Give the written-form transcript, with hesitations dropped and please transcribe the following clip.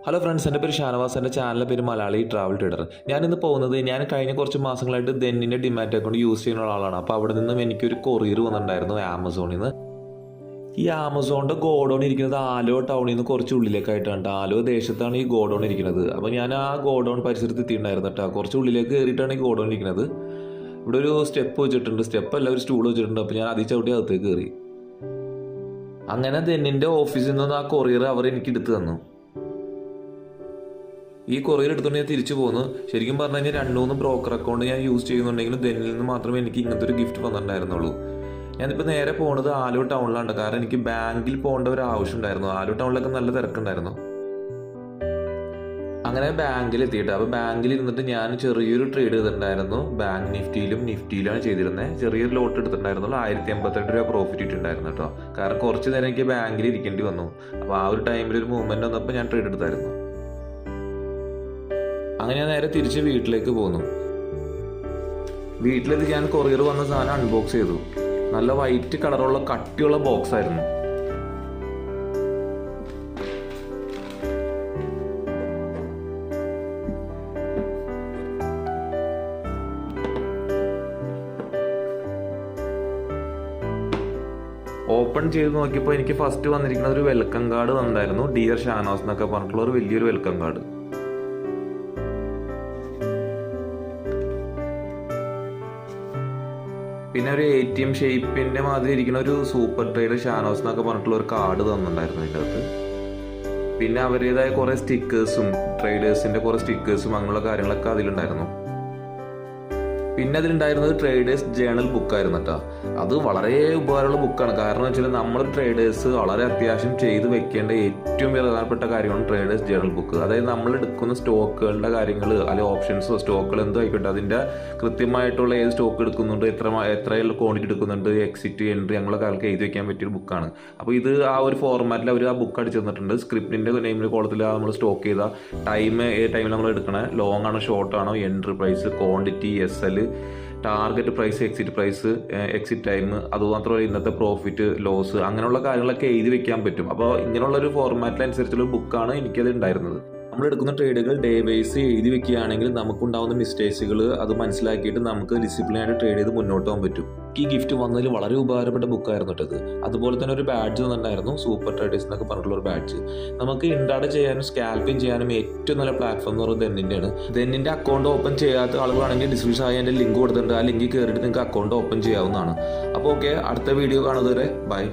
Hello friends, എൻ്റെ പേര് ഷാനവാസ്. എൻ്റെ ചാനലിൻ്റെ പേര് മലയാളി ട്രാവൽ ട്രേഡർ. ഞാനിന്ന് പോകുന്നത്, ഞാൻ കഴിഞ്ഞ കുറച്ച് മാസങ്ങളായിട്ട് ദെന്നിൻ്റെ ഡിമാറ്റ് അക്കൗണ്ട് യൂസ് ചെയ്യുന്ന ആളാണ്. അപ്പോൾ അവിടെ നിന്നും എനിക്കൊരു കൊറിയർ വന്നിട്ടുണ്ടായിരുന്നു ആമസോണിൽ നിന്ന്. ഈ ആമസോണിൻ്റെ ഗോഡൗൺ ഇരിക്കുന്നത് ആലുവ ടൗണിൽ നിന്ന് കുറച്ച് ഉള്ളിലേക്കായിട്ടാണ്. ആലുവ ദേശത്താണ് ഈ ഗോഡൗൺ ഇരിക്കുന്നത്. അപ്പോൾ ഞാൻ ആ ഗോഡൗൺ പരിസരത്ത് എത്തിയിട്ടുണ്ടായിരുന്നു കേട്ടോ. കുറച്ച് ഉള്ളിലേക്ക് കയറിയിട്ടാണ് ഈ ഗോഡൗൺ ഇരിക്കുന്നത്. ഇവിടെ ഒരു സ്റ്റെപ്പ് വെച്ചിട്ടുണ്ട്, സ്റ്റെപ്പല്ല ഒരു സ്റ്റൂൾ വെച്ചിട്ടുണ്ട്. അപ്പോൾ ഞാൻ അതിൽ ചവിട്ടി അകത്തേക്ക് കയറി. അങ്ങനെ ദെന്നിൻ്റെ ഓഫീസിൽ നിന്ന് ആ കൊറിയർ അവർ എനിക്ക് എടുത്തു തന്നു. ഈ കൊറിയർ എടുത്തുകൊണ്ട് ഞാൻ തിരിച്ചു പോന്നു. ശരിക്കും പറഞ്ഞു കഴിഞ്ഞാൽ 2-3 ബ്രോക്കർ അക്കൗണ്ട് ഞാൻ യൂസ് ചെയ്യുന്നുണ്ടെങ്കിലും ദെന്നിൽ നിന്ന് മാത്രമേ എനിക്ക് ഇങ്ങനത്തെ ഒരു ഗിഫ്റ്റ് വന്നിട്ടുണ്ടായിരുന്നുള്ളൂ. ഞാനിപ്പോൾ നേരെ പോകുന്നത് ആലുവ ടൗണിലാണ്. കാരണം എനിക്ക് ബാങ്കിൽ പോകേണ്ട ഒരു ആവശ്യം ഉണ്ടായിരുന്നു. ആലുവ ടൗണിലൊക്കെ നല്ല തിരക്കുണ്ടായിരുന്നു. അങ്ങനെ ബാങ്കിൽ എത്തിയിട്ട്, അപ്പോൾ ബാങ്കിൽ ഇരുന്നിട്ട് ഞാൻ ചെറിയൊരു ട്രേഡ് ചെയ്തിട്ടുണ്ടായിരുന്നു. ബാങ്ക് നിഫ്റ്റിയിലാണ് ചെയ്തിരുന്നത്. ചെറിയൊരു ലോട്ട് എടുത്തിട്ടുണ്ടായിരുന്നുള്ളൂ. 1088 രൂപ പ്രോഫിറ്റ് ഇട്ടുണ്ടായിരുന്നു കേട്ടോ. കാരണം കുറച്ച് നേരം എനിക്ക് ബാങ്കിൽ ഇരിക്കേണ്ടി വന്നു. അപ്പോൾ ആ ഒരു ടൈമിൽ ഒരു മൂവ്മെൻറ്റ് വന്നപ്പോൾ ഞാൻ ട്രേഡ് എടുത്തായിരുന്നു. അങ്ങനെ ഞാൻ നേരെ തിരിച്ച് വീട്ടിലേക്ക് പോന്നു. വീട്ടിലെത്തി ഞാൻ കൊറിയർ വന്ന സാധനം അൺബോക്സ് ചെയ്തു. നല്ല വൈറ്റ് കളറുള്ള കട്ടിയുള്ള ബോക്സ് ആയിരുന്നു. ഓപ്പൺ ചെയ്ത് നോക്കിയപ്പോൾ എനിക്ക് ഫസ്റ്റ് വന്നിരിക്കുന്ന ഒരു വെൽക്കം കാർഡ് വന്നിട്ടുണ്ടായിരുന്നു. ഡിയർ ഷാനവാസ് എന്നൊക്കെ പറഞ്ഞിട്ടുള്ള ഒരു വലിയൊരു വെൽക്കം കാർഡ്. പിന്നെ ഒരു ATM ഷേപ്പിൻ്റെ മാതിരി ഇരിക്കുന്ന ഒരു സൂപ്പർ ട്രേഡർ ഷാനവാസ് എന്നൊക്കെ പറഞ്ഞിട്ടുള്ള ഒരു കാർഡ് തന്നിട്ടുണ്ടായിരുന്നു അതിൻ്റെ അകത്ത്. പിന്നെ അവരുടേതായ കുറേ സ്റ്റിക്കേഴ്സും ട്രേഡേഴ്സിൻ്റെ കുറേ സ്റ്റിക്കേഴ്സും അങ്ങനെയുള്ള കാര്യങ്ങളൊക്കെ അതിലുണ്ടായിരുന്നു. പിന്നെ അതിലുണ്ടായിരുന്നത് ട്രേഡേഴ്സ് ജേണൽ ബുക്കായിരുന്നു കേട്ടോ. അത് വളരെ ഉപകാരമുള്ള ബുക്കാണ്. കാരണം വെച്ചാൽ നമ്മൾ ട്രേഡേഴ്സ് വളരെ അത്യാവശ്യം ചെയ്ത് വെക്കേണ്ട ഏറ്റവും പ്രധാനപ്പെട്ട കാര്യമാണ് ട്രേഡേഴ്സ് ജേണൽ ബുക്ക്. അതായത് നമ്മൾ എടുക്കുന്ന സ്റ്റോക്കുകളുടെ കാര്യങ്ങൾ, അല്ലെങ്കിൽ ഓപ്ഷൻസോ സ്റ്റോക്കുകൾ എന്തോ ആയിക്കോട്ടെ, അതിൻ്റെ കൃത്യമായിട്ടുള്ള ഏത് സ്റ്റോക്ക് എടുക്കുന്നുണ്ട്, എത്ര ക്വാണ്ടിറ്റി എടുക്കുന്നുണ്ട്, എക്സിറ്റ് എൻട്രി അങ്ങനെയുള്ള കാര്യങ്ങൾക്ക് എഴുതി വെക്കാൻ പറ്റിയൊരു ബുക്കാണ്. അപ്പോൾ ഇത് ആ ഒരു ഫോർമാറ്റിൽ അവർ ആ ബുക്ക് അടിച്ചു തന്നിട്ടുണ്ട്. സ്ക്രിപ്റ്റിൻ്റെ നെയിമിൽ കോളത്തിൽ നമ്മൾ സ്റ്റോക്ക് ചെയ്ത ടൈം, ഏത് ടൈമിൽ നമ്മൾ എടുക്കണേ, ലോങ് ആണോ ഷോർട്ട് ആണോ, entry price, quantity, SL, target price, exit time, അതുമാത്രമല്ല ഇന്നത്തെ പ്രോഫിറ്റ് ലോസ്, അങ്ങനെയുള്ള കാര്യങ്ങളൊക്കെ എഴുതി വെക്കാൻ പറ്റും. അപ്പോൾ ഇങ്ങനെയുള്ളൊരു ഫോർമാറ്റിനനുസരിച്ചുള്ള ബുക്കാണ് എനിക്കത് ഉണ്ടായിരുന്നത്. നമ്മൾ എടുക്കുന്ന ട്രേഡുകൾ ഡേ വൈസ് എഴുതി വെക്കുകയാണെങ്കിൽ നമുക്കുണ്ടാകുന്ന മിസ്റ്റേക്സുകൾ അത് മനസ്സിലാക്കിയിട്ട് നമുക്ക് ഡിസിപ്ലിനായിട്ട് ട്രേഡ് ചെയ്ത് മുന്നോട്ട് പോകാൻ പറ്റും. ഈ ഗിഫ്റ്റ് വന്നതിൽ വളരെ ഉപകാരപ്പെട്ട ബുക്കായിരുന്നു കേട്ടത്. അതുപോലെ തന്നെ ഒരു ബാഡ്ജ് തന്നിട്ടുണ്ടായിരുന്നു, സൂപ്പർ ട്രേഡേഴ്സ് എന്നൊക്കെ പറഞ്ഞിട്ടുള്ള ഒരു ബാഡ്ജ്. നമുക്ക് ഇൻട്രാഡേ ചെയ്യാനും സ്കാൽപ്പിംഗ് ചെയ്യാനും ഏറ്റവും നല്ല പ്ലാറ്റ്ഫോം എന്ന് പറയുന്നത് ദെന്നിൻ്റെയാണ്. ദെന്നിൻ്റെ അക്കൗണ്ട് ഓപ്പൺ ചെയ്യാത്ത ആളുകളാണെങ്കിൽ ഡിസ്ക്രിപ്ഷൻ ആയി എൻ്റെ ലിങ്ക് കൊടുത്തിട്ടുണ്ട്. ആ ലിങ്കിൽ കയറിയിട്ട് നിങ്ങൾക്ക് അക്കൗണ്ട് ഓപ്പൺ ചെയ്യാവുന്നതാണ്. അപ്പോൾ ഓക്കെ, അടുത്ത വീഡിയോ കാണുന്നതുവരെ ബൈ.